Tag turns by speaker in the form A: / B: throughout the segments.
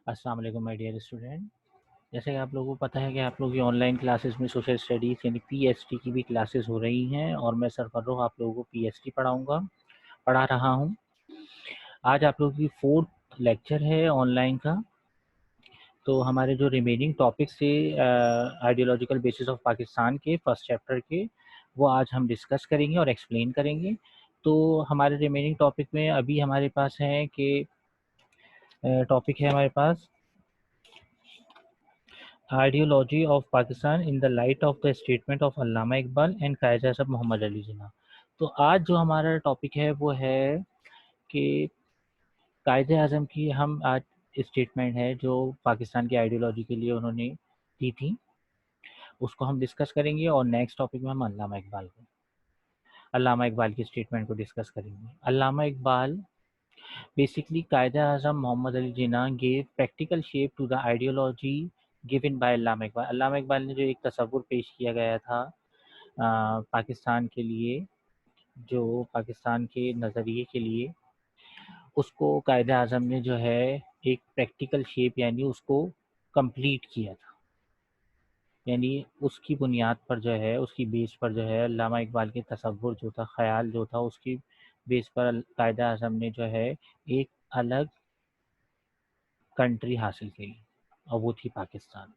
A: अस्सलाम वालेकुम my dear student. जैसे कि आप लोगों को पता है कि आप लोग की ऑनलाइन क्लासेस में सोशल स्टडीज़ यानी पीएचडी की भी क्लासेस हो रही हैं और मैं सरफरोश आप लोगों को पीएचडी पढ़ा रहा हूं। आज आप लोगों की 4th लेक्चर है ऑनलाइन का। तो हमारे जो रिमेनिंग टॉपिक्स थे आइडियोलॉजिकल बेसिस ऑफ पाकिस्तान के फर्स्ट चैप्टर के, वो आज हम डिस्कस करेंगे और एक्सप्लेन करेंगे। तो हमारे रिमेनिंग टॉपिक में अभी हमारे पास है कि टॉपिक है हमारे पास ideology of Pakistan in the light of the statement of Allama Iqbal and Quaid Azam Mohammad Ali Jinnah. तो आज जो हमारा टॉपिक है वो है कि कायद आज़म की हम आज स्टेटमेंट है जो पाकिस्तान की आइडियोलॉजी के लिए उन्होंने दी थी, उसको हम डिस्कस करेंगे। और नेक्स्ट टॉपिक में हम अल्लामा इकबाल की स्टेटमेंट को डिस्कस करेंगे। अल्लामा Iqbal Basically, Qaeda-e-Azam Muhammad Ali Jinnah gave practical shape to the ideology given by अल्लामा इकबाल। अल्लामा इकबाल ने जो एक तस्वुर पेश किया गया था पाकिस्तान के लिए, जो पाकिस्तान के नज़रिए के लिए, उसको कायद-ए-आज़म ने जो है एक प्रैक्टिकल शेप यानी उसको कंप्लीट किया था। यानी उसकी बुनियाद पर जो है, उसकी बेस पर जो है अल्लामा इकबाल के तसव्वुर जो था, ख़याल जो था, उसकी बेस पर कायद-ए-आज़म ने जो है एक अलग कंट्री हासिल की और वो थी पाकिस्तान।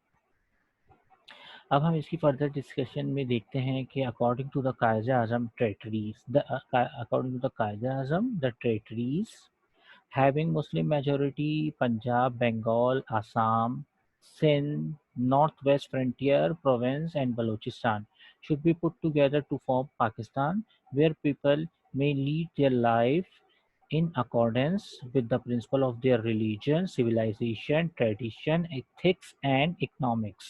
A: अब हम इसकी फर्दर डिस्कशन में देखते हैं कि according to the Quaid-e-Azam the territories having Muslim majority Punjab, Bengal, Assam, Sindh, North West Frontier Province and Baluchistan should be put together to form Pakistan, where people may lead their life in accordance with the principle of their religion, civilization, tradition, ethics and economics.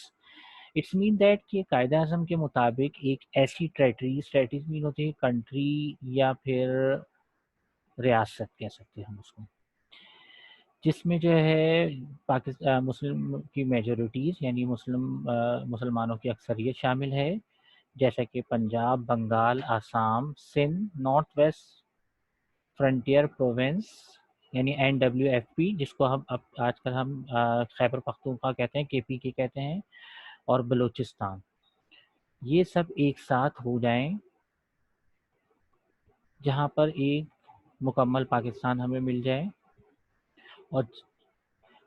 A: It's mean that कि कायदे आज़म के मुताबिक एक ऐसी territories mean होती है country या फिर रियासत कह सकते हैं हम उसको, जिसमें जो है पाकिस्तान मुस्लिम की मेजॉरिटीज़ यानी मुसलमानों की अक्सरियत शामिल है, जैसा कि Punjab, Bengal, Assam, Sindh, North West Frontier Province यानी NWFP, जिसको हम अब आजकल हम खैबर पख्तूनख्वा कहते हैं, KPK कहते हैं, और बलूचिस्तान, ये सब एक साथ हो जाएं, जहां पर एक मुकम्मल पाकिस्तान हमें मिल जाए और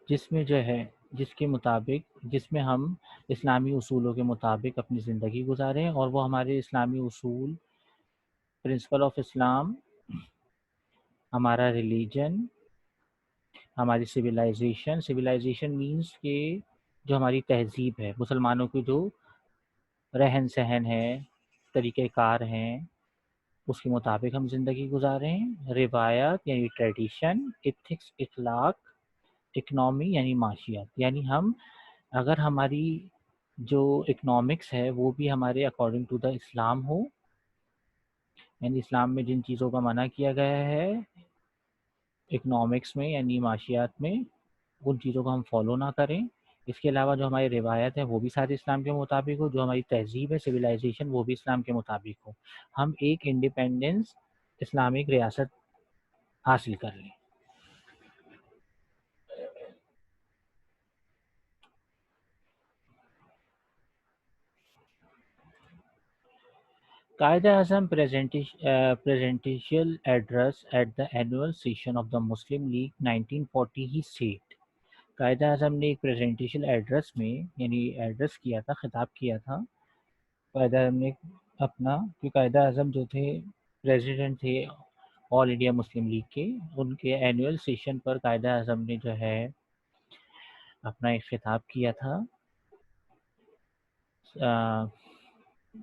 A: जिसमें जो है जिसमें हम इस्लामी उसूलों के मुताबिक अपनी ज़िंदगी गुजारें और वो हमारे इस्लामी उसूल, प्रिंसिपल ऑफ इस्लाम, हमारा रिलीजन, हमारी सिविलाइजेशन मीन्स के जो हमारी तहजीब है, मुसलमानों की जो रहन सहन है, तरीक़ेकार हैं, उसके मुताबिक हम ज़िंदगी गुजारें। रिवायत यानी ट्रेडिशन, एथिक्स इखलाक, इकनॉमी यानी माशियत, यानी हम अगर हमारी जो इकनॉमिक्स है वो भी हमारे अकॉर्डिंग टू द इस्लाम हो, यानी इस्लाम में जिन चीज़ों का मना किया गया है इकनॉमिक्स में यानी माशियात में, उन चीज़ों को हम फॉलो ना करें। इसके अलावा जो हमारी रिवायत है वो भी सारी इस्लाम के मुताबिक हो, जो हमारी तहजीब है, सिविलाइजेशन, वो भी इस्लाम के मुताबिक हो। हम एक इंडिपेंडेंस इस्लामिक रियासत हासिल कर लें। Quaid-e-Azam presidential address at the annual session of the Muslim League 1940 he said, कायद आज़म ने एक प्रेजेंटेशन एड्रेस में यानी एड्रेस किया था, ख़िताब किया था कायद आज़म ने अपना, कि कायद आज़म जो थे प्रेसिडेंट थे ऑल इंडिया मुस्लिम लीग के, उनके एनुअल सेशन पर कायद आज़म ने जो है अपना एक ख़िताब किया था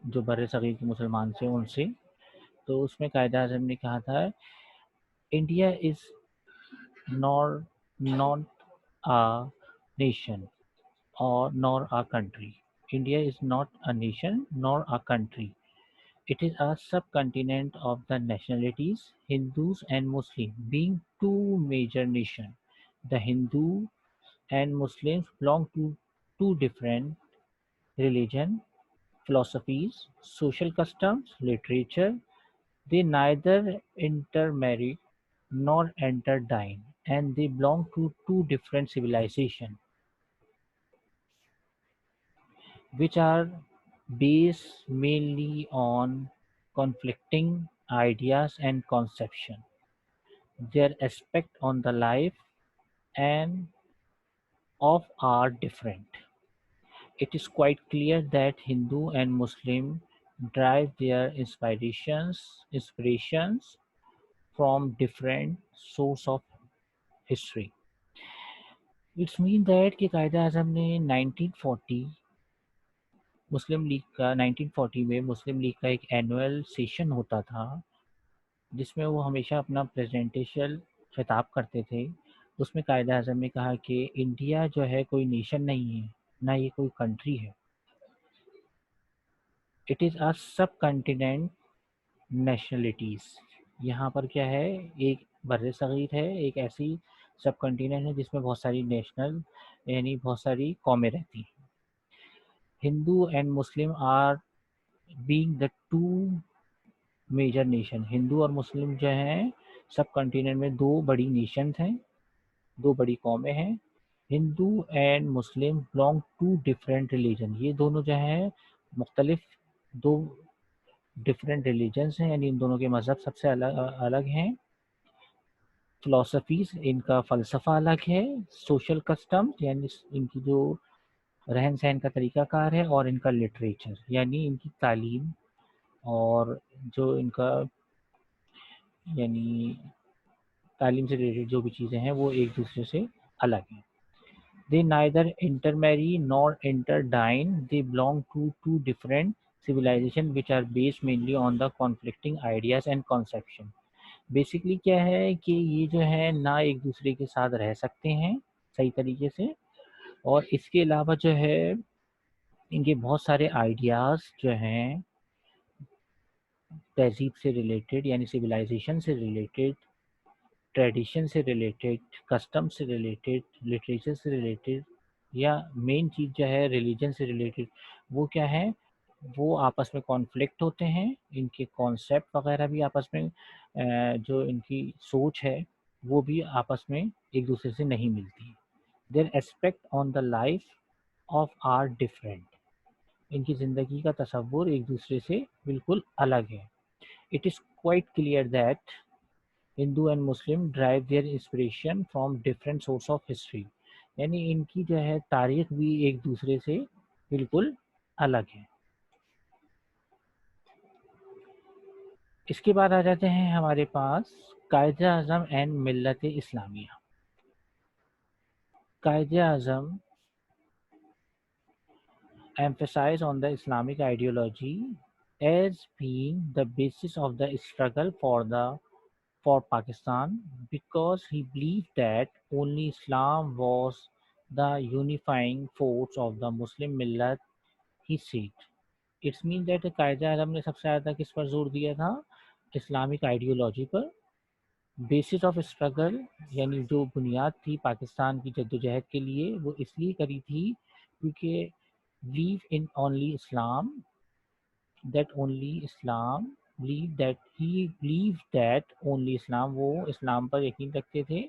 A: जो बर सग़ीर के मुसलमान से उनसे। तो उसमें कायद आज़म ने कहा था, India is not a nation or nor a country. India is not a nation nor a country. It is a subcontinent of the nationalities, Hindus and Muslims being two major nations. The Hindu and Muslims belong to two different religions, philosophies, social customs, literature. They neither intermarry nor interdine. and they belong to two different civilizations, which are based mainly on conflicting ideas and conception. Their aspect on the life and of are different. It is quite clear that Hindu and Muslim derive their inspirations from different source of history. It's mean that कि कायदा आज़म ने 1940 मुस्लिम league का 1940 में मुस्लिम league का एक annual session होता था, जिसमें वो हमेशा अपना प्रेसिडेंशियल खिताब करते थे। उसमें कायदा आज़म ने कहा कि इंडिया जो है कोई नेशन नहीं है, ना ये कोई कंट्री है। इट इज़ अ सब कॉन्टिनेंट नेशनलिटीज़। यहाँ पर क्या है, एक बर्रे सग़ीर है, एक ऐसी सब कॉन्टिनेंट है जिसमें बहुत सारी नेशनल यानी बहुत सारी कौमें रहती हैं। Hindu and Muslim are being the two major nation. हिंदू और मुस्लिम जो हैं सब कॉन्टिनेंट में दो बड़ी नेशंस हैं, दो बड़ी कौमें हैं। Hindu and Muslim belong to different religion. ये दोनों जो हैं मुख्तलिफ दो डिफरेंट रिलीजन्स हैं, यानी इन दोनों के मज़हब सबसे अलग अलग हैं। फ़िलासफ़ीज़, इनका फ़लसफ़ा अलग है। सोशल कस्टम यानी इनकी जो रहन सहन का तरीक़ाकार है, और इनका लिटरेचर यानी इनकी तालीम और जो इनका यानी तालीम से रिलेटेड जो भी चीज़ें हैं वो एक दूसरे से अलग हैं। They neither intermarry nor interdine. They belong to two different civilizations which are based mainly on the conflicting ideas and conception. Basically क्या है कि ये जो है ना एक दूसरे के साथ रह सकते हैं सही तरीके से, और इसके अलावा जो है इनके बहुत सारे आइडियाज़ जो हैं तहज़ीब से रिलेटेड यानी सिविलाइजेशन से रिलेटेड, ट्रेडिशन से रिलेटेड, कस्टम से रिलेटेड, लिटरेचर से रिलेटेड, या मेन चीज़ जो है रिलीजन से रिलेटेड, वो क्या है, वो आपस में कॉन्फ्लिक्ट होते हैं। इनके कॉन्सेप्ट वगैरह भी आपस में जो इनकी सोच है वो भी आपस में एक दूसरे से नहीं मिलती। Their aspect on the life of are different. इनकी ज़िंदगी का तसव्वुर एक दूसरे से बिल्कुल अलग है। It is quite clear that Hindu and Muslim drive their inspiration from different source of history. यानी इनकी जो है तारीख भी एक दूसरे से बिल्कुल अलग है। इसके बाद आ जाते हैं हमारे पास कायदे आज़म एंड मिल्लत इस्लामिया। कायदे आज़म emphasize on the Islamic ideology as being the basis of the struggle for Pakistan, because he believed that only Islam was the unifying force of the Muslim millet, he said. It's mean that कायदे आज़म ने सबसे ज़्यादा किस पर जोर दिया था, Islamic ideology पर। बेसिस ऑफ स्ट्रगल यानी जो बुनियाद थी पाकिस्तान की जद्दोजहद के लिए, वो इसलिए करी थी क्योंकि believe in only Islam, that only Islam believe that he believed that only Islam, वो इस्लाम पर यकीन रखते थे,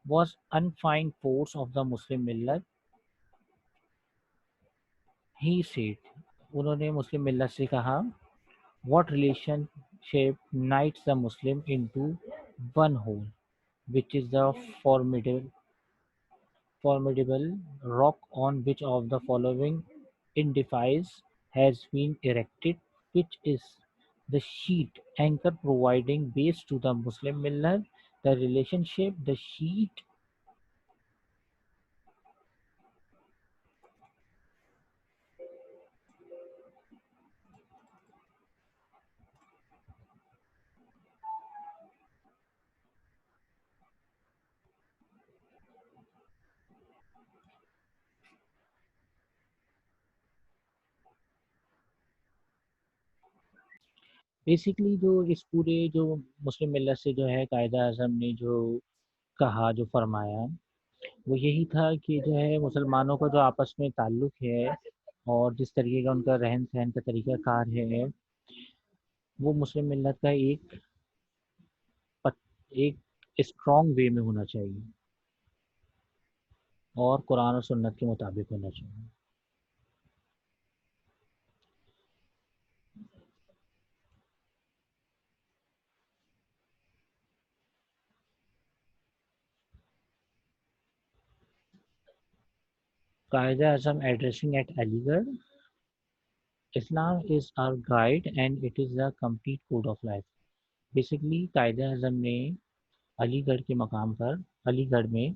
A: was unifying force of the Muslim millet, he said. उन्होंने मुस्लिम मिल्लत से कहा, what relationship unites the Muslim into one whole, which is the formidable rock on which of the following edifice has been erected, which is the sheet anchor providing base to the Muslim millet, the relationship, the sheet. Basically जो इस पूरे जो मुस्लिम मिल्लत से जो है कायदा आज़म ने जो कहा, जो फरमाया, वो यही था कि जो है मुसलमानों का जो आपस में ताल्लुक़ है और जिस तरीके का उनका रहन सहन का तरीक़ा कार है, वो मुस्लिम मिल्लत का एक स्ट्रॉन्ग वे में होना चाहिए और कुरान और सुन्नत के मुताबिक होना चाहिए। Quaid Azam addressing at Aligarh, Islam is our guide and it is the complete code of life. Basically Quaid Azam ने अलीगढ़ के मकाम पर अलीगढ़ में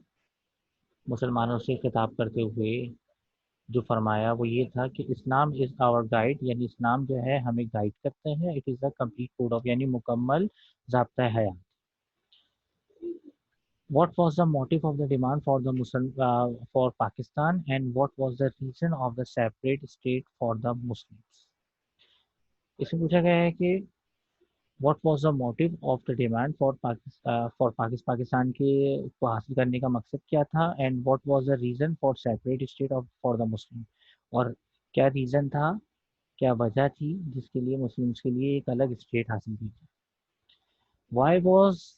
A: मुसलमानों से खिताब करते हुए जो फरमाया वो ये था कि इस्लाम इज़ आवर गाइड, यानी इस्लाम जो है हमें गाइड करता है। It is the complete code of, यानी मुकम्मल ज़ाब्ता हयात। What was the motive of the demand for the Muslim for Pakistan, and what was the reason of the separate state for the Muslims? इसमें पूछा गया है कि what was the motive of the demand for Pakistan के को हासिल करने का मकसद क्या था, and what was the reason for separate state of for the Muslim, और क्या रीज़न था, क्या वजह थी जिसके लिए मुस्लिम्स के लिए एक अलग स्टेट हासिल की थी। Why was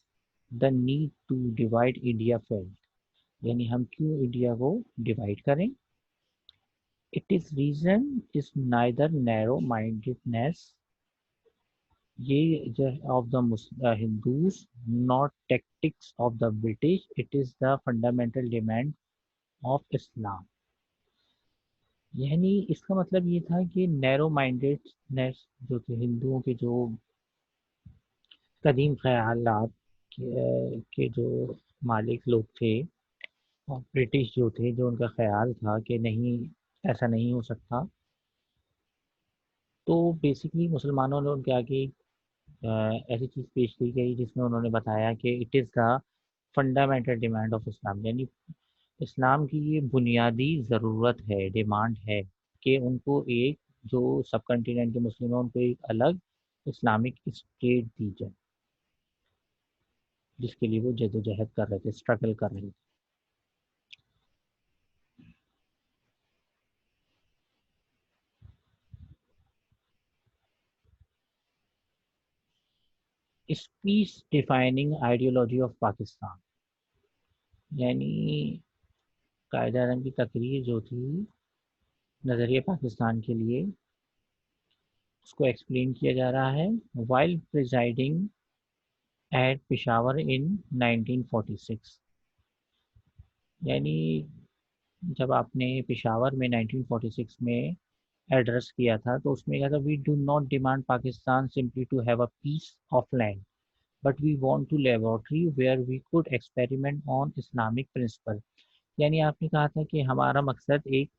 A: the need to divide India felt, यानी हम क्यों इंडिया को डिवाइड करें। It is reason is neither narrow mindedness, ये जो of the Hindus, not tactics of the British, it is the fundamental demand of Islam. यानी इसका मतलब ये था कि नैरो माइंडेडनेस जो थे हिंदुओं के जो कदीम ख्यालात के जो मालिक लोग थे, और ब्रिटिश जो थे जो उनका ख्याल था कि नहीं ऐसा नहीं हो सकता, तो बेसिकली मुसलमानों ने उनके आगे ऐसी चीज़ पेश की गई जिसमें उन्होंने बताया कि it is the fundamental demand of Islam, यानी इस्लाम की ये बुनियादी ज़रूरत है, डिमांड है कि उनको एक जो सब कॉन्टिनेंट के मुस्लिम हैं उनको एक अलग इस्लामिक स्टेट दी जाए, जिसके लिए वो जदोजहद कर रहे थे, स्ट्रगल कर रहे थे। Speech defining ideology of Pakistan, यानी कायद आज़म की तकरीर जो थी नज़रिए पाकिस्तान के लिए, उसको एक्सप्लेन किया जा रहा है। वाइल प्रिजाइडिंग एट पिशावर इन 1946, यानी जब आपने पिशावर में 1946 में एड्रेस किया था तो उसमें कहा था, we do not demand Pakistan simply to have a piece of land, but we want to laboratory where we could experiment on Islamic principle. यानी आपने कहा था कि हमारा मकसद एक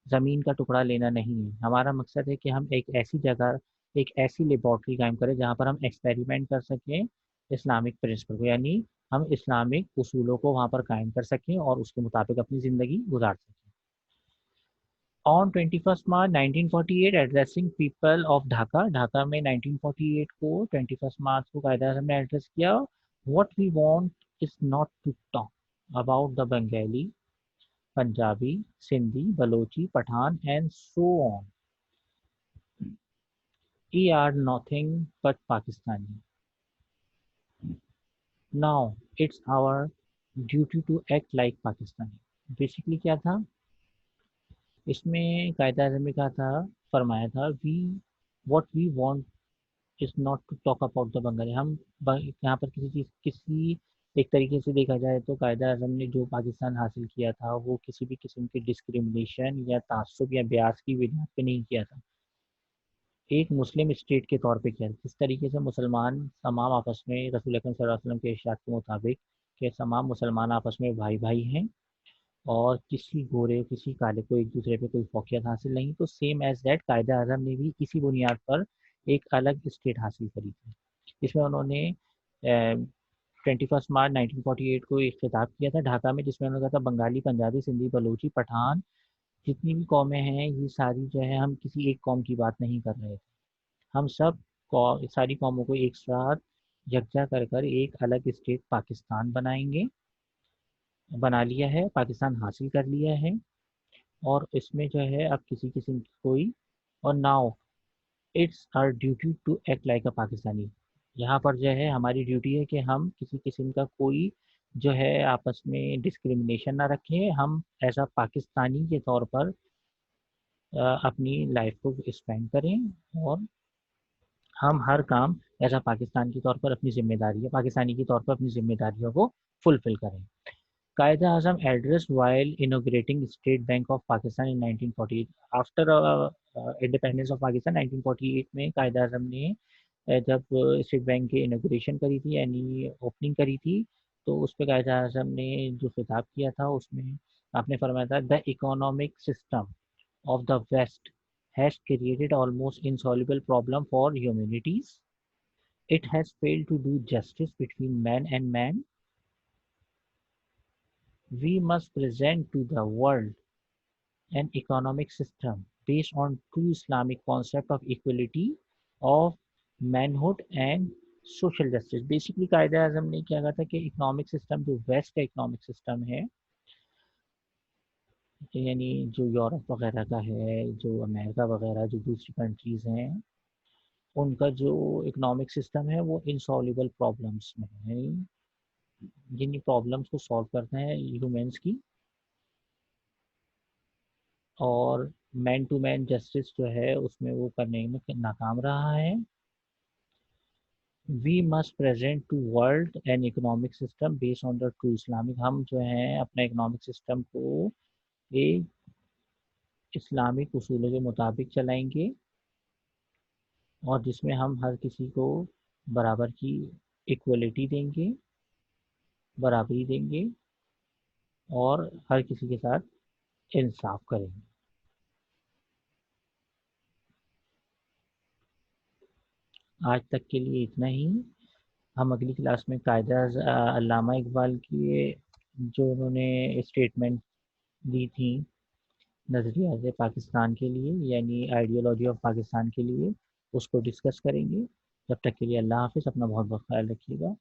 A: ज़मीन का टुकड़ा लेना नहीं है, हमारा मकसद है कि हम एक ऐसी जगह, एक ऐसी लेबॉर्ट्री कायम करें जहाँ पर हम एक्सपेरिमेंट कर सकें इस्लामिक प्रिंसिपल को, यानी हम इस्लामिक उसूलों को वहाँ पर कायम कर सकें और उसके मुताबिक अपनी ज़िंदगी गुजार सकें। On 21 March 1948 addressing people of Dhaka, Dhaka में 1948 को 21 मार्च को कायदा ने एड्रेस किया। What we want is not to talk about the Bengali, Punjabi, Sindhi, Balochi, Pathan and so on, we are nothing but Pakistani. Now it's our duty to act like Pakistani. Basically क्या था इसमें कायदा आज़म ने कहा था, फरमाया था, we what we want is not to talk about the Bengali. हम यहाँ पर किसी चीज़ किसी एक तरीके से देखा जाए तो कायदा आज़म ने जो पाकिस्तान हासिल किया था वो किसी भी किस्म की डिस्क्रिमिनेशन या तासुब या ब्यास की बिना पे नहीं किया था, एक मुस्लिम स्टेट के तौर पे किया। किस तरीके से मुसलमान तमाम आपस में रसूल अकरम सल्लल्लाहु अलैहि वसल्लम के इरशाद के मुताबिक कि तमाम मुसलमान आपस में भाई भाई हैं और किसी गोरे किसी काले को एक दूसरे पे कोई फौकियत हासिल नहीं, तो सेम एज दैट कायदा आज़म ने भी इसी बुनियाद पर एक अलग स्टेट हासिल करी थी। इसमें उन्होंने 21 मार्च 1948 को एक खिताब किया था ढाका में, जिसमें उन्होंने कहा था, बंगाली, पंजाबी, सिंधी, बलूची, पठान, जितनी भी कौमें हैं ये सारी जो है हम किसी एक कौम की बात नहीं कर रहे थे, हम सब सारी कौमों को एक साथ यकजा कर कर एक अलग स्टेट पाकिस्तान बनाएंगे, बना लिया है, पाकिस्तान हासिल कर लिया है, और इसमें जो है अब किसी किस्म की कोई, और now it's our duty to act like a Pakistani. यहाँ पर जो है हमारी ड्यूटी है कि हम किसी किस्म का कोई जो है आपस में डिस्क्रिमिनेशन ना रखें, हम एज अ पाकिस्तानी के तौर पर अपनी लाइफ को स्पेंड करें और हम हर काम एज अ पाकिस्तान के तौर पर अपनी जिम्मेदारी पाकिस्तानी के तौर पर अपनी जिम्मेदारियों को फुलफिल करें। Qaeda Azam addressed while inaugurating State Bank of Pakistan in 1948. After independence of Pakistan 1948 में कायदा आजम ने जब स्टेट बैंक की इनोग्रेशन करी थी यानी ओपनिंग करी थी, तो उस पर कायदा आजम ने जो खिताब किया था उसमें आपने फरमाया था the economic system of the West has created almost insoluble problem for humanities. It has failed to do justice between man and man. We must present to the world an economic system based on true Islamic concept of equality, of manhood and social justice. Basically कायदा आजम ने क्या कहा था कि economic system जो waste का economic system है, यानी जो यूरोप वगैरह का है, जो अमेरिका वगैरह जो दूसरी कंट्रीज़ हैं, उनका जो इकोनॉमिक सिस्टम है वो इनसॉल्युबल प्रॉब्लम्स में है, जिन प्रॉब्लम्स को सॉल्व करते हैं ह्यूमंस की, और मैन टू मैन जस्टिस जो है उसमें वो करने में नाकाम रहा है। We must present to world an economic system based on the true Islamic, हम जो है अपना इकोनॉमिक सिस्टम को एक इस्लामिक उसूलों के मुताबिक चलाएंगे और जिसमें हम हर किसी को बराबर की इक्वलिटी देंगे, बराबरी देंगे और हर किसी के साथ इंसाफ करेंगे। आज तक के लिए इतना ही। हम अगली क्लास में कायदा अल्लामा इकबाल की जो उन्होंने स्टेटमेंट दी थी नज़रिया पाकिस्तान के लिए यानी आइडियोलॉजी ऑफ पाकिस्तान के लिए, उसको डिस्कस करेंगे। जब तक के लिए अल्लाह हाफ़िज़, अपना बहुत बहुत ख्याल रखिएगा।